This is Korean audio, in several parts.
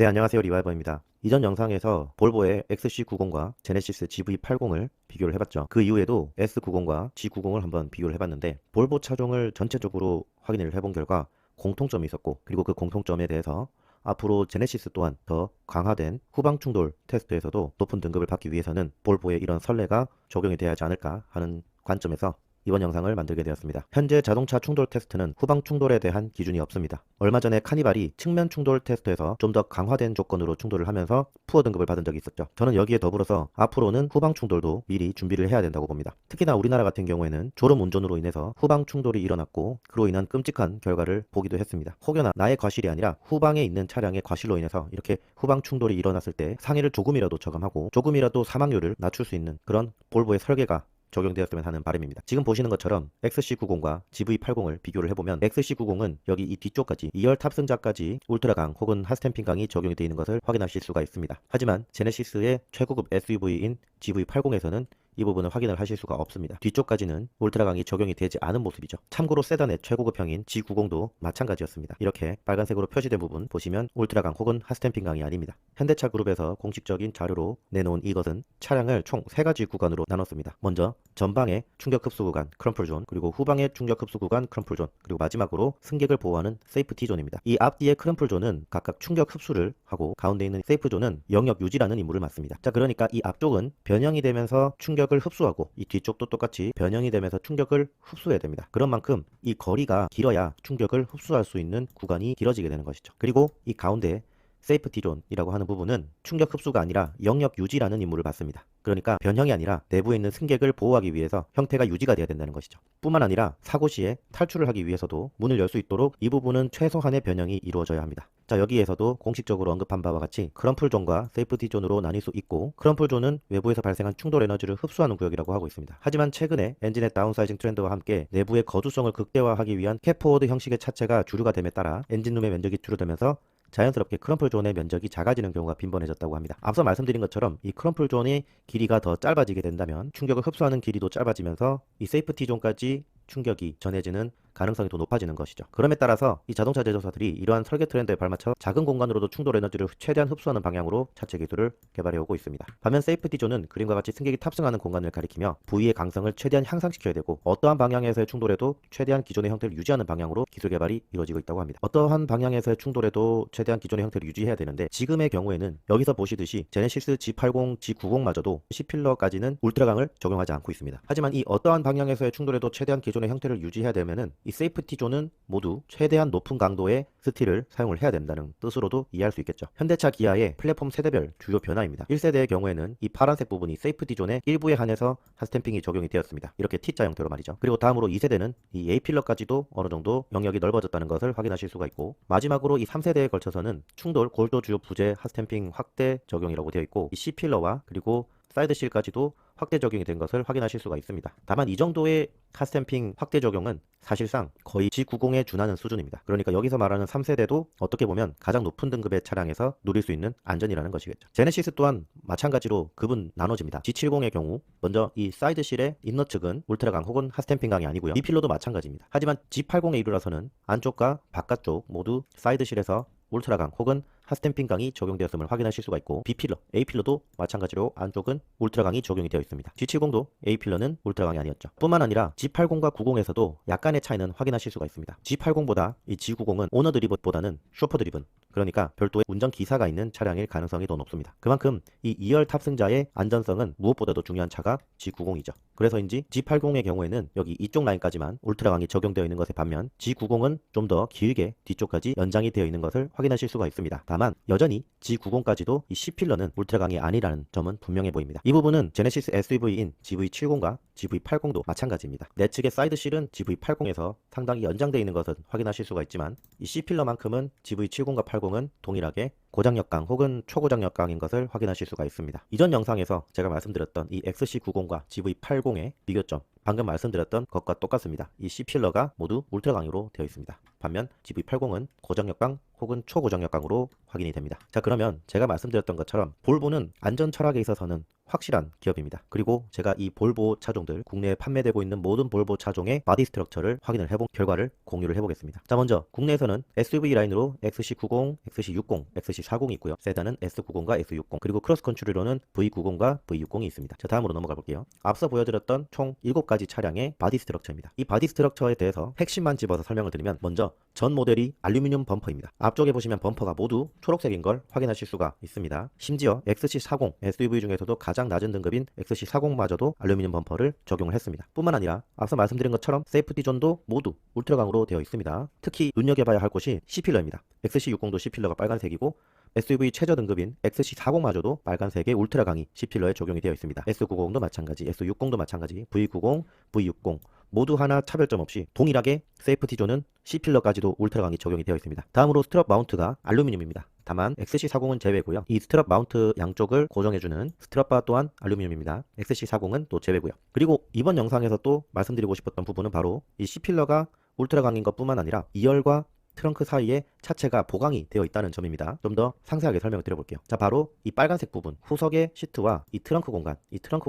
네, 안녕하세요. 리와이버입니다. 이전 영상에서 볼보의 XC90과 제네시스 GV80을 비교를 해봤죠. 그 이후에도 S90과 G90을 한번 비교를 해봤는데 볼보 차종을 전체적으로 확인을 해본 결과 공통점이 있었고, 그리고 그 공통점에 대해서 앞으로 제네시스 또한 더 강화된 후방 충돌 테스트에서도 높은 등급을 받기 위해서는 볼보의 이런 선례가 적용이 돼야 하지 않을까 하는 관점에서 이번 영상을 만들게 되었습니다. 현재 자동차 충돌 테스트는 후방 충돌에 대한 기준이 없습니다. 얼마 전에 카니발이 측면 충돌 테스트에서 좀 더 강화된 조건으로 충돌을 하면서 푸어 등급을 받은 적이 있었죠. 저는 여기에 더불어서 앞으로는 후방 충돌도 미리 준비를 해야 된다고 봅니다. 특히나 우리나라 같은 경우에는 졸음 운전으로 인해서 후방 충돌이 일어났고, 그로 인한 끔찍한 결과를 보기도 했습니다. 혹여나 나의 과실이 아니라 후방에 있는 차량의 과실로 인해서 이렇게 후방 충돌이 일어났을 때 상해를 조금이라도 저감하고 조금이라도 사망률을 낮출 수 있는 그런 볼보의 설계가 적용되었으면 하는 바람입니다. 지금 보시는 것처럼 XC90과 GV80을 비교를 해보면 XC90은 여기 이 뒤쪽까지 2열 탑승자까지 울트라강 혹은 핫스탬핑강이 적용이 되어 있는 것을 확인하실 수가 있습니다. 하지만 제네시스의 최고급 SUV인 GV80에서는 이 부분을 확인을 하실 수가 없습니다. 뒤쪽까지는 울트라강이 적용이 되지 않은 모습이죠. 참고로 세단의 최고급형인 G90도 마찬가지였습니다. 이렇게 빨간색으로 표시된 부분 보시면 울트라강 혹은 핫스탬핑강이 아닙니다. 현대차 그룹에서 공식적인 자료로 내놓은 이것은 차량을 총 3가지 구간으로 나눴습니다. 먼저 전방의 충격 흡수 구간 크럼플 존, 그리고 후방의 충격 흡수 구간 크럼플 존, 그리고 마지막으로 승객을 보호하는 세이프티 존입니다. 이 앞뒤의 크럼플 존은 각각 충격 흡수를 하고, 가운데 있는 세이프 존은 영역 유지라는 임무를 맡습니다. 자, 그러니까 이 앞쪽은 변형이 되면서 충격을 흡수하고, 이 뒤쪽도 똑같이 변형이 되면서 충격을 흡수해야 됩니다. 그런 만큼 이 거리가 길어야 충격을 흡수할 수 있는 구간이 길어지게 되는 것이죠. 그리고 이 가운데 세이프티 존이라고 하는 부분은 충격 흡수가 아니라 영역 유지라는 임무를 받습니다. 그러니까 변형이 아니라 내부에 있는 승객을 보호하기 위해서 형태가 유지가 돼야 된다는 것이죠. 뿐만 아니라 사고 시에 탈출을 하기 위해서도 문을 열 수 있도록 이 부분은 최소한의 변형이 이루어져야 합니다. 자, 여기에서도 공식적으로 언급한 바와 같이 크럼플 존과 세이프티 존으로 나뉠 수 있고, 크럼플 존은 외부에서 발생한 충돌 에너지를 흡수하는 구역이라고 하고 있습니다. 하지만 최근에 엔진의 다운사이징 트렌드와 함께 내부의 거주성을 극대화하기 위한 캡포워드 형식의 차체가 주류가 됨에 따라 엔진룸의 면적이 줄어들면서 자연스럽게 크럼플 존의 면적이 작아지는 경우가 빈번해졌다고 합니다. 앞서 말씀드린 것처럼 이 크럼플 존의 길이가 더 짧아지게 된다면 충격을 흡수하는 길이도 짧아지면서 이 세이프티 존까지 충격이 전해지는 가능성이 더 높아지는 것이죠. 그럼에 따라서 이 자동차 제조사들이 이러한 설계 트렌드에 발맞춰 작은 공간으로도 충돌 에너지를 최대한 흡수하는 방향으로 차체 기술을 개발해 오고 있습니다. 반면 세이프티 존은 그림과 같이 승객이 탑승하는 공간을 가리키며 부위의 강성을 최대한 향상시켜야 되고, 어떠한 방향에서의 충돌에도 최대한 기존의 형태를 유지하는 방향으로 기술 개발이 이루어지고 있다고 합니다. 어떠한 방향에서의 충돌에도 최대한 기존의 형태를 유지해야 되는데, 지금의 경우에는 여기서 보시듯이 제네시스 G80, G90마저도 C필러까지는 울트라강을 적용하지 않고 있습니다. 하지만 이 어떠한 방향에서의 충돌에도 최대한 기존의 형태를 유지해야 되면은 이 세이프티 존은 모두 최대한 높은 강도의 스틸을 사용을 해야 된다는 뜻으로도 이해할 수 있겠죠. 현대차 기아의 플랫폼 세대별 주요 변화입니다. 1세대의 경우에는 이 파란색 부분이 세이프티 존의 일부에 한해서 핫스탬핑이 적용이 되었습니다. 이렇게 T자 형태로 말이죠. 그리고 다음으로 2세대는 이 A필러까지도 어느 정도 영역이 넓어졌다는 것을 확인하실 수가 있고, 마지막으로 이 3세대에 걸쳐서는 충돌 골도 주요 부재 핫스탬핑 확대 적용이라고 되어 있고, 이 C필러와 그리고 사이드실까지도 확대 적용이 된 것을 확인하실 수가 있습니다. 다만 이 정도의 핫스탬핑 확대 적용은 사실상 거의 G90에 준하는 수준입니다. 그러니까 여기서 말하는 3세대도 어떻게 보면 가장 높은 등급의 차량에서 누릴 수 있는 안전이라는 것이겠죠. 제네시스 또한 마찬가지로 급은 나눠집니다. G70의 경우 먼저 이 사이드실의 인너 측은 울트라강 혹은 핫스탬핑강이 아니고요. B필러도 마찬가지입니다. 하지만 G80에 이르러서는 안쪽과 바깥쪽 모두 사이드실에서 울트라강 혹은 핫스탬핑강이 적용되었음을 확인하실 수가 있고, B필러, A필러도 마찬가지로 안쪽은 울트라강이 적용이 되어 있습니다. G70도 A필러는 울트라강이 아니었죠. 뿐만 아니라 G80과 90에서도 약간의 차이는 확인하실 수가 있습니다. G80보다 이 G90은 오너 드리븐보다는 슈퍼 드리븐, 그러니까 별도의 운전기사가 있는 차량일 가능성이 더 높습니다. 그만큼 이 2열 탑승자의 안전성은 무엇보다도 중요한 차가 G90이죠. 그래서인지 G80의 경우에는 여기 이쪽 라인까지만 울트라강이 적용되어 있는 것에 반면 G90은 좀 더 길게 뒤쪽까지 연장이 되어 있는 것을 확인하실 수가 있습니다. 다만 여전히 G90까지도 이 C필러는 울트라강이 아니라는 점은 분명해 보입니다. 이 부분은 제네시스 SUV인 GV70과 GV80도 마찬가지입니다. 내측의 사이드실은 GV80에서 상당히 연장되어 있는 것은 확인하실 수가 있지만, 이 C필러만큼은 GV70과 80은 동일하게 고장역강 혹은 초고장역강인 것을 확인하실 수가 있습니다. 이전 영상에서 제가 말씀드렸던 이 XC90과 GV80의 비교점, 방금 말씀드렸던 것과 똑같습니다. 이 C필러가 모두 울트라강으로 되어 있습니다. 반면 GV80은 고장역강 혹은 초고장역강으로 확인이 됩니다. 자, 그러면 제가 말씀드렸던 것처럼 볼보는 안전 철학에 있어서는 확실한 기업입니다. 그리고 제가 이 볼보 차종들, 국내에 판매되고 있는 모든 볼보 차종의 바디 스트럭처를 확인을 해본 결과를 공유를 해보겠습니다. 자, 먼저 국내에서는 SUV 라인으로 XC90, XC60, XC40이 있고요. 세단은 S90과 S60, 그리고 크로스컨트리로는 V90과 V60이 있습니다. 자, 다음으로 넘어가 볼게요. 앞서 보여드렸던 총 7가지 차량의 바디 스트럭처입니다. 이 바디 스트럭처에 대해서 핵심만 집어서 설명을 드리면, 먼저 전 모델이 알루미늄 범퍼입니다. 앞쪽에 보시면 범퍼가 모두 초록색인 걸 확인하실 수가 있습니다. 심지어 XC40 SUV 중에서도 가장 낮은 등급인 XC40마저도 알루미늄 범퍼를 적용을 했습니다. 뿐만 아니라 앞서 말씀드린 것처럼 세이프티 존도 모두 울트라강으로 되어 있습니다. 특히 눈여겨봐야 할 곳이 C필러입니다. XC60도 C필러가 빨간색이고 SUV 최저 등급인 XC40마저도 빨간색의 울트라 강의 C필러에 적용이 되어 있습니다. S90도 마찬가지, S60도 마찬가지, V90, V60 모두 하나 차별점 없이 동일하게 세이프티 존은 C필러까지도 울트라 강의 적용이 되어 있습니다. 다음으로 스트랩 마운트가 알루미늄입니다. 다만 XC40은 제외고요. 이 스트랩 마운트 양쪽을 고정해주는 스트랩바 또한 알루미늄입니다. XC40은 또 제외고요. 그리고 이번 영상에서 또 말씀드리고 싶었던 부분은 바로 이 C필러가 울트라 강인 것뿐만 아니라 2열과 트렁크 사이에 차체가 보강이 되어 있다는 점입니다. 좀 더 상세하게 설명을 드려볼게요. 자, 바로 이 빨간색 부분, 후석의 시트와 이 트렁크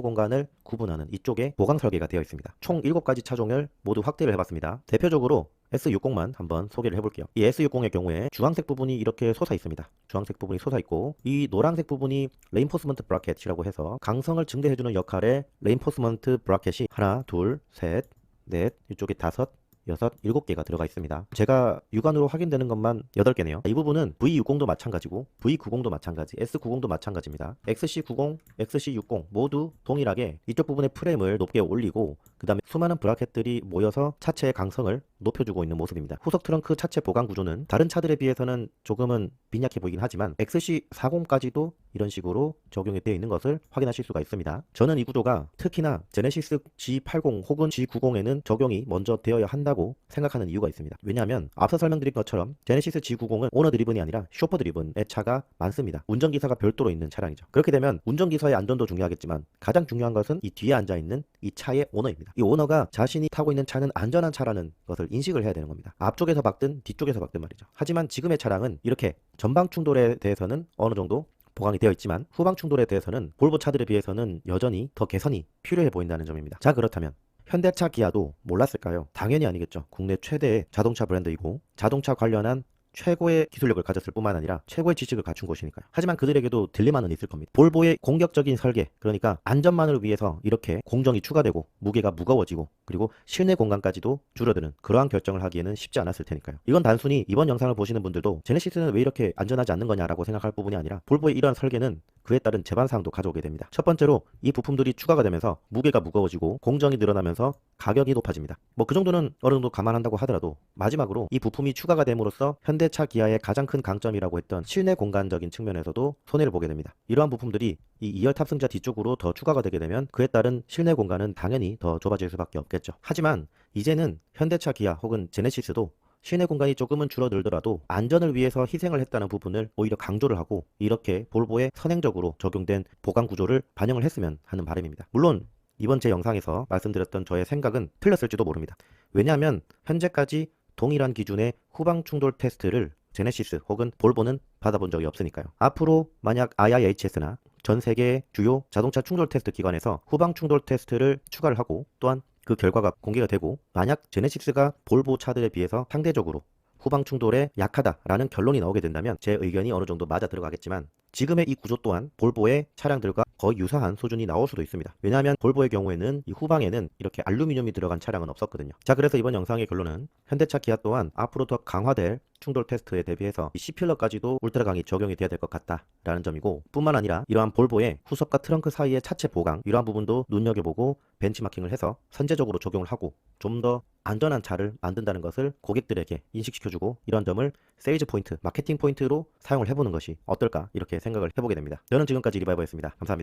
공간을 구분하는 이쪽에 보강 설계가 되어 있습니다. 총 7가지 차종을 모두 확대를 해봤습니다. 대표적으로 S60만 한번 소개를 해볼게요. 이 S60의 경우에 주황색 부분이 이렇게 솟아 있습니다. 주황색 부분이 솟아 있고, 이 노란색 부분이 레인포스먼트 브라켓이라고 해서 강성을 증대해주는 역할의 레인포스먼트 브라켓이 하나, 둘, 셋, 넷, 이쪽에 다섯, 6, 7개가 들어가 있습니다. 제가 육안으로 확인되는 것만 8개네요. 이 부분은 V60도 마찬가지고 V90도 마찬가지, S90도 마찬가지입니다. XC90, XC60 모두 동일하게 이쪽 부분의 프레임을 높게 올리고 그 다음에 수많은 브라켓들이 모여서 차체의 강성을 높여주고 있는 모습입니다. 후석 트렁크 차체 보강 구조는 다른 차들에 비해서는 조금은 빈약해 보이긴 하지만 XC40까지도 이런 식으로 적용이 되어 있는 것을 확인하실 수가 있습니다. 저는 이 구조가 특히나 제네시스 G80 혹은 G90에는 적용이 먼저 되어야 한다고 생각하는 이유가 있습니다. 왜냐하면 앞서 설명드린 것처럼 제네시스 G90은 오너 드리븐이 아니라 쇼퍼 드리븐의 차가 많습니다. 운전기사가 별도로 있는 차량이죠. 그렇게 되면 운전기사의 안전도 중요하겠지만 가장 중요한 것은 이 뒤에 앉아있는 이 차의 오너입니다. 이 오너가 자신이 타고 있는 차는 안전한 차라는 것을 인식을 해야 되는 겁니다. 앞쪽에서 박든 뒤쪽에서 박든 말이죠. 하지만 지금의 차량은 이렇게 전방 충돌에 대해서는 어느 정도 보강이 되어 있지만 후방 충돌에 대해서는 볼보 차들에 비해서는 여전히 더 개선이 필요해 보인다는 점입니다. 자, 그렇다면 현대차 기아도 몰랐을까요? 당연히 아니겠죠. 국내 최대의 자동차 브랜드이고 자동차 관련한 최고의 기술력을 가졌을 뿐만 아니라 최고의 지식을 갖춘 곳이니까요. 하지만 그들에게도 딜레마는 있을 겁니다. 볼보의 공격적인 설계, 그러니까 안전만을 위해서 이렇게 공정이 추가되고 무게가 무거워지고 그리고 실내 공간까지도 줄어드는 그러한 결정을 하기에는 쉽지 않았을 테니까요. 이건 단순히 이번 영상을 보시는 분들도 제네시스는 왜 이렇게 안전하지 않는 거냐라고 생각할 부분이 아니라 볼보의 이러한 설계는 그에 따른 제반사항도 가져오게 됩니다. 첫 번째로 이 부품들이 추가가 되면서 무게가 무거워지고 공정이 늘어나면서 가격이 높아집니다. 뭐 그 정도는 어느 정도 감안한다고 하더라도 마지막으로 이 부품이 추가가 됨으로써 현대차 기아의 가장 큰 강점이라고 했던 실내 공간적인 측면에서도 손해를 보게 됩니다. 이러한 부품들이 이 2열 탑승자 뒤쪽으로 더 추가가 되게 되면 그에 따른 실내 공간은 당연히 더 좁아질 수밖에 없겠죠. 하지만 이제는 현대차 기아 혹은 제네시스도 실내 공간이 조금은 줄어들더라도 안전을 위해서 희생을 했다는 부분을 오히려 강조를 하고 이렇게 볼보에 선행적으로 적용된 보강 구조를 반영을 했으면 하는 바람입니다. 물론 이번 제 영상에서 말씀드렸던 저의 생각은 틀렸을지도 모릅니다. 왜냐하면 현재까지 동일한 기준의 후방 충돌 테스트를 제네시스 혹은 볼보는 받아본 적이 없으니까요. 앞으로 만약 IIHS나 전 세계의 주요 자동차 충돌 테스트 기관에서 후방 충돌 테스트를 추가를 하고 또한 그 결과가 공개가 되고 만약 제네시스가 볼보 차들에 비해서 상대적으로 후방 충돌에 약하다라는 결론이 나오게 된다면 제 의견이 어느 정도 맞아 들어가겠지만 지금의 이 구조 또한 볼보의 차량들과 거의 유사한 수준이 나올 수도 있습니다. 왜냐하면 볼보의 경우에는 이 후방에는 이렇게 알루미늄이 들어간 차량은 없었거든요. 자, 그래서 이번 영상의 결론은 현대차 기아 또한 앞으로 더 강화될 충돌 테스트에 대비해서 이 C필러까지도 울트라 강이 적용이 돼야 될 것 같다라는 점이고 뿐만 아니라 이러한 볼보의 후석과 트렁크 사이의 차체 보강 이러한 부분도 눈여겨보고 벤치마킹을 해서 선제적으로 적용을 하고 좀 더 안전한 차를 만든다는 것을 고객들에게 인식시켜주고 이런 점을 세일즈 포인트, 마케팅 포인트로 사용을 해보는 것이 어떨까 이렇게 생각을 해보게 됩니다. 저는 지금까지 리바이버였습니다. 감사합니다.